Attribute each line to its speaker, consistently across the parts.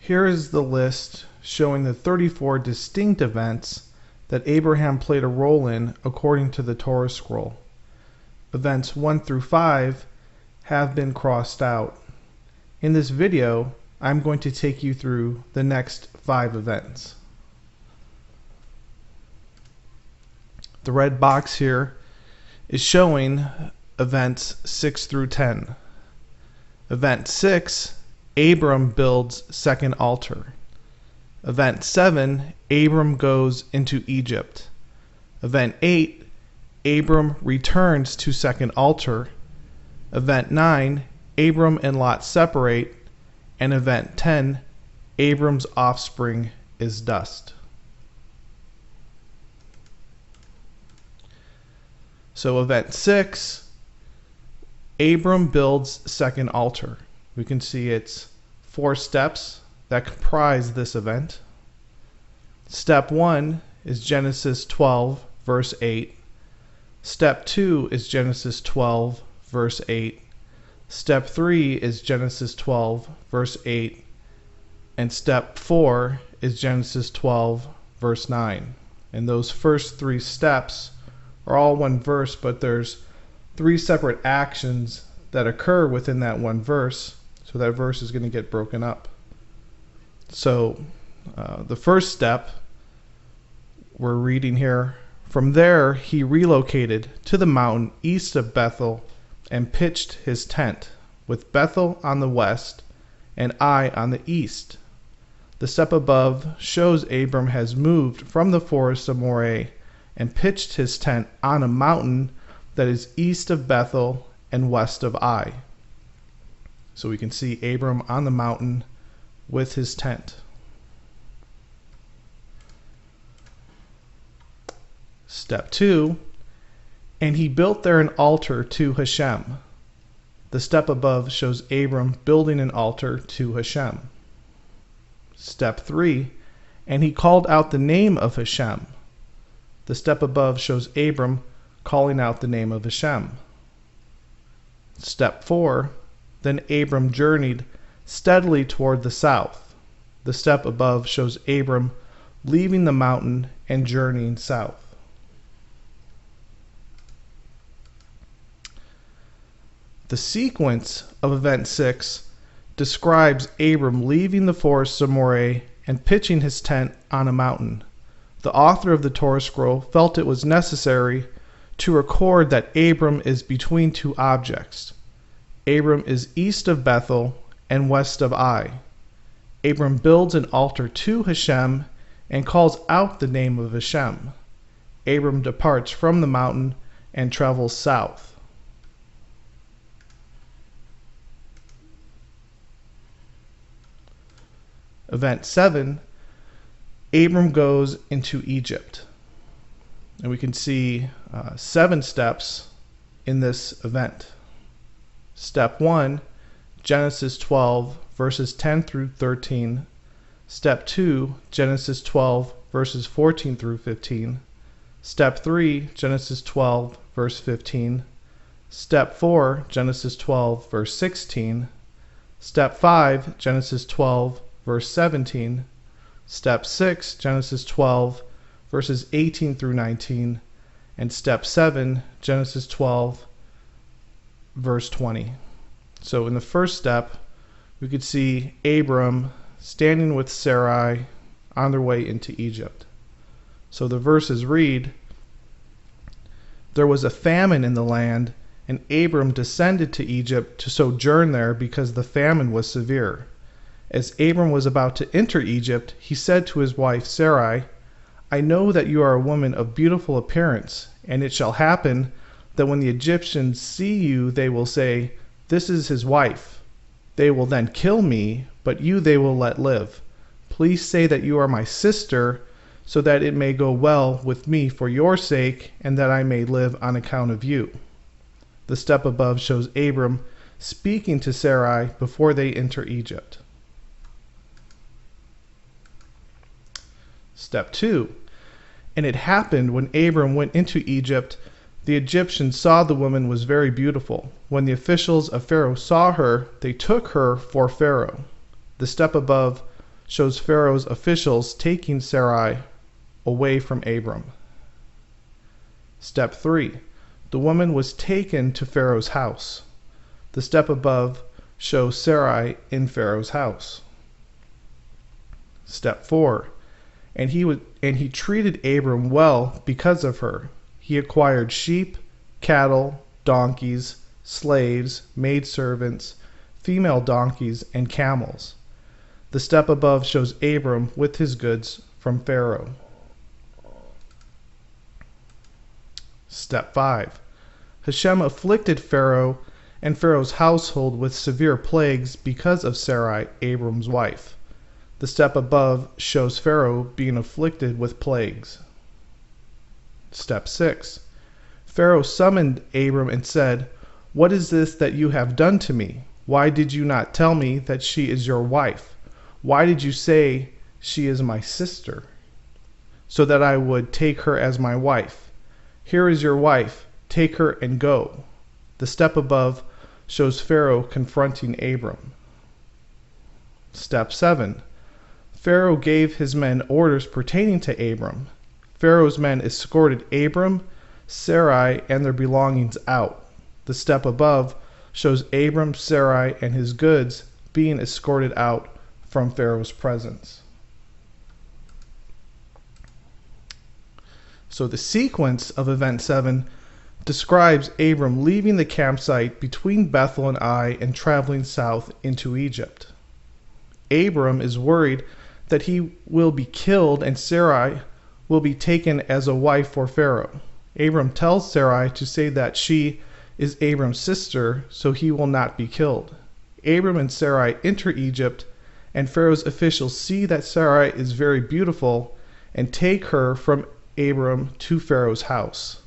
Speaker 1: Here is the list showing the 34 distinct events that Abraham played a role in according to the Torah scroll. Events 1 through 5 have been crossed out. In this video, I'm going to take you through the next 5 events. The red box here is showing events 6 through 10. Event 6, Abram builds second altar. Event 7, Abram goes into Egypt. Event 8, Abram returns to second altar. Event 9, Abram and Lot separate. And event 10, Abram's offspring is dust. So event 6, Abram builds second altar. We can see it's 4 steps that comprise this event. Step 1 is Genesis 12, verse 8. Step 2 is Genesis 12, verse 8. Step 3 is Genesis 12, verse 8. And step 4 is Genesis 12, verse 9. And those first 3 steps are all one verse, but there's 3 separate actions that occur within that one verse. So that verse is going to get broken up. So the first step we're reading here, from there he relocated to the mountain east of Bethel and pitched his tent, with Bethel on the west and Ai on the east. The step above shows Abram has moved from the forest of Moreh and pitched his tent on a mountain that is east of Bethel and west of Ai. So we can see Abram on the mountain with his tent. Step 2, and he built there an altar to Hashem. The step above shows Abram building an altar to Hashem. Step 3, and he called out the name of Hashem. The step above shows Abram calling out the name of Hashem. Step 4, then Abram journeyed steadily toward the south. The step above shows Abram leaving the mountain and journeying south. The sequence of event 6 describes Abram leaving the forest of Moreh and pitching his tent on a mountain. The author of the Torah scroll felt it was necessary to record that Abram is between 2 objects. Abram is east of Bethel and west of Ai. Abram builds an altar to Hashem and calls out the name of Hashem. Abram departs from the mountain and travels south. Event 7, Abram goes into Egypt. And we can see 7 steps in this event. Step 1, Genesis 12, verses 10 through 13. Step 2, Genesis 12, verses 14 through 15. Step 3, Genesis 12, verse 15. Step 4, Genesis 12, verse 16. Step 5, Genesis 12, verse 17. Step 6, Genesis 12, verses 18 through 19. And step 7, Genesis 12, verse 20. So in the first step, we could see Abram standing with Sarai on their way into Egypt. So the verses read, "There was a famine in the land, and Abram descended to Egypt to sojourn there because the famine was severe. As Abram was about to enter Egypt, he said to his wife Sarai, 'I know that you are a woman of beautiful appearance, and it shall happen that when the Egyptians see you, they will say, "This is his wife." They will then kill me, but you they will let live. Please say that you are my sister, so that it may go well with me for your sake, and that I may live on account of you.'" The step above shows Abram speaking to Sarai before they enter Egypt. Step 2, and it happened when Abram went into Egypt, the Egyptians saw the woman was very beautiful. When the officials of Pharaoh saw her, they took her for Pharaoh. The step above shows Pharaoh's officials taking Sarai away from Abram. Step 3. The woman was taken to Pharaoh's house. The step above shows Sarai in Pharaoh's house. Step 4. And he treated Abram well because of her. He acquired sheep, cattle, donkeys, slaves, maidservants, female donkeys, and camels. The step above shows Abram with his goods from Pharaoh. Step 5. Hashem afflicted Pharaoh and Pharaoh's household with severe plagues because of Sarai, Abram's wife. The step above shows Pharaoh being afflicted with plagues. Step 6. Pharaoh summoned Abram and said, "What is this that you have done to me? Why did you not tell me that she is your wife? Why did you say she is my sister, so that I would take her as my wife? Here is your wife, take her and go." The step above shows Pharaoh confronting Abram. Step 7. Pharaoh gave his men orders pertaining to Abram. Pharaoh's men escorted Abram, Sarai, and their belongings out. The step above shows Abram, Sarai, and his goods being escorted out from Pharaoh's presence. So the sequence of Event 7 describes Abram leaving the campsite between Bethel and Ai and traveling south into Egypt. Abram is worried that he will be killed and Sarai will be taken as a wife for Pharaoh. Abram tells Sarai to say that she is Abram's sister so he will not be killed. Abram and Sarai enter Egypt, and Pharaoh's officials see that Sarai is very beautiful and take her from Abram to Pharaoh's house.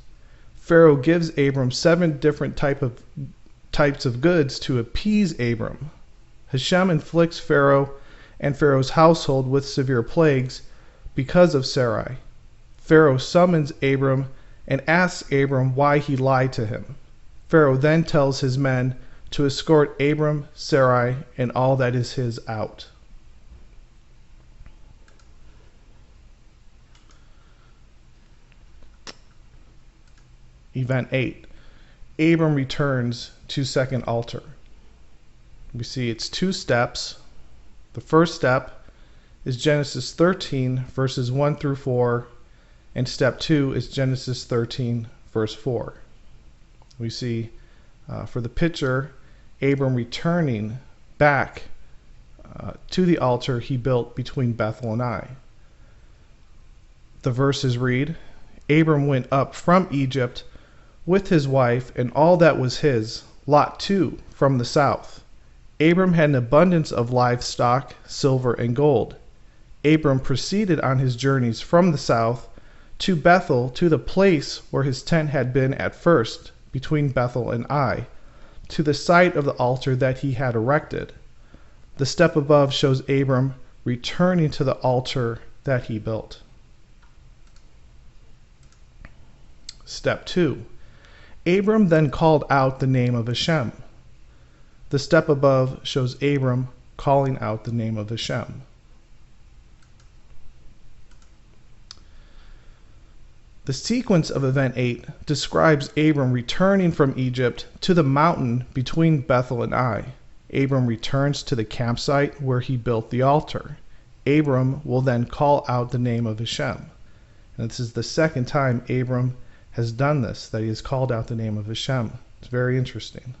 Speaker 1: Pharaoh gives Abram 7 different types of goods to appease Abram. Hashem inflicts Pharaoh and Pharaoh's household with severe plagues because of Sarai. Pharaoh summons Abram and asks Abram why he lied to him. Pharaoh then tells his men to escort Abram, Sarai, and all that is his out. Event 8. Abram returns to second altar. We see it's 2 steps. The first step is Genesis 13, verses 1 through 4, and step 2 is Genesis 13, verse 4. We see for the picture, Abram returning back to the altar he built between Bethel and Ai. The verses read, Abram went up from Egypt with his wife and all that was his, Lot too, from the south. Abram had an abundance of livestock, silver, and gold. Abram proceeded on his journeys from the south to Bethel, to the place where his tent had been at first, between Bethel and Ai, to the site of the altar that he had erected. The step above shows Abram returning to the altar that he built. Step 2. Abram then called out the name of Hashem. The step above shows Abram calling out the name of Hashem. The sequence of Event 8 describes Abram returning from Egypt to the mountain between Bethel and Ai. Abram returns to the campsite where he built the altar. Abram will then call out the name of Hashem. And this is the second time Abram has done this, that he has called out the name of Hashem. It's very interesting.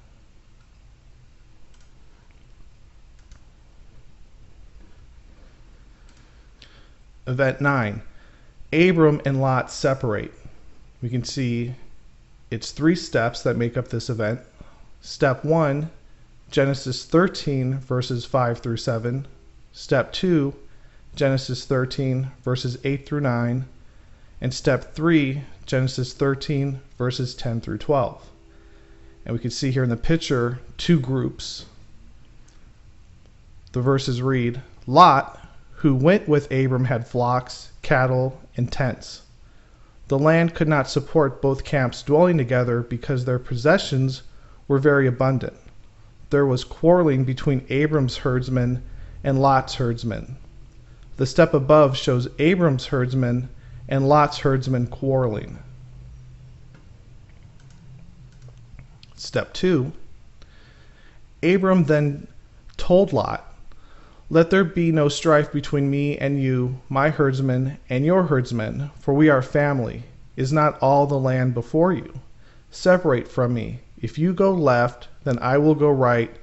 Speaker 1: Event 9. Abram and Lot separate. We can see it's 3 steps that make up this event. Step 1, Genesis 13, verses 5 through 7. Step 2, Genesis 13, verses 8 through 9. And step 3, Genesis 13, verses 10 through 12. And we can see here in the picture 2 groups. The verses read, Lot, who went with Abram, had flocks, cattle, and tents. The land could not support both camps dwelling together because their possessions were very abundant. There was quarreling between Abram's herdsmen and Lot's herdsmen. The step above shows Abram's herdsmen and Lot's herdsmen quarreling. Step 2. Abram then told Lot, "Let there be no strife between me and you, my herdsmen and your herdsmen, for we are family. Is not all the land before you? Separate from me. If you go left, then I will go right,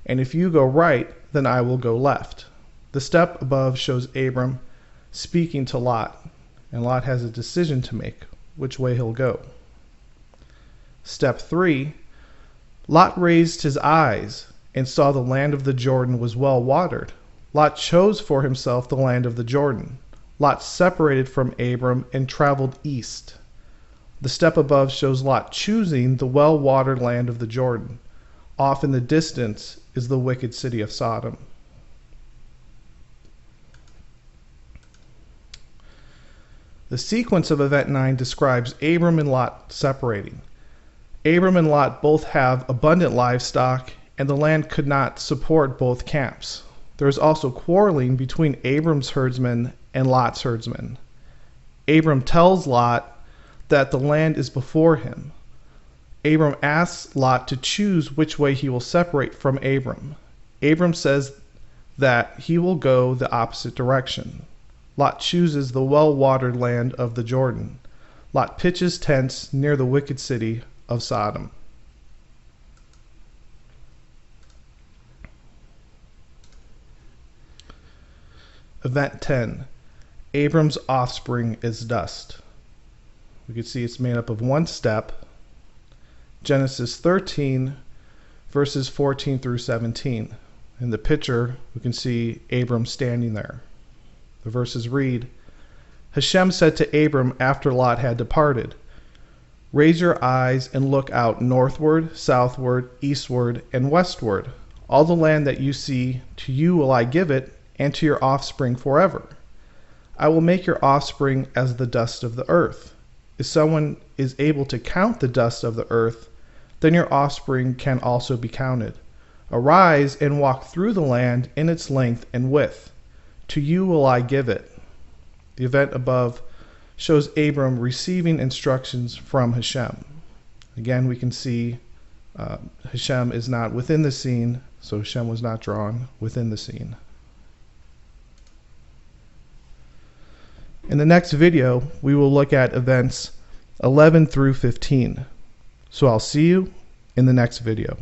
Speaker 1: and if you go right, then I will go left." The step above shows Abram speaking to Lot, and Lot has a decision to make, which way he'll go. Step 3. Lot raised his eyes and saw the land of the Jordan was well watered. Lot chose for himself the land of the Jordan. Lot separated from Abram and traveled east. The step above shows Lot choosing the well-watered land of the Jordan. Off in the distance is the wicked city of Sodom. The sequence of Event 9 describes Abram and Lot separating. Abram and Lot both have abundant livestock, and the land could not support both camps. There is also quarreling between Abram's herdsmen and Lot's herdsmen. Abram tells Lot that the land is before him. Abram asks Lot to choose which way he will separate from Abram. Abram says that he will go the opposite direction. Lot chooses the well-watered land of the Jordan. Lot pitches tents near the wicked city of Sodom. Event 10. Abram's offspring is dust. We can see it's made up of one step. Genesis 13, verses 14 through 17. In the picture, we can see Abram standing there. The verses read, "Hashem said to Abram after Lot had departed, 'Raise your eyes and look out northward, southward, eastward, and westward. All the land that you see, to you will I give it, and to your offspring forever. I will make your offspring as the dust of the earth. If someone is able to count the dust of the earth, then your offspring can also be counted. Arise and walk through the land in its length and width. To you will I give it." The event above shows Abram receiving instructions from Hashem. Again, we can see Hashem is not within the scene, so Hashem was not drawn within the scene. In the next video, we will look at events 11 through 15. So I'll see you in the next video.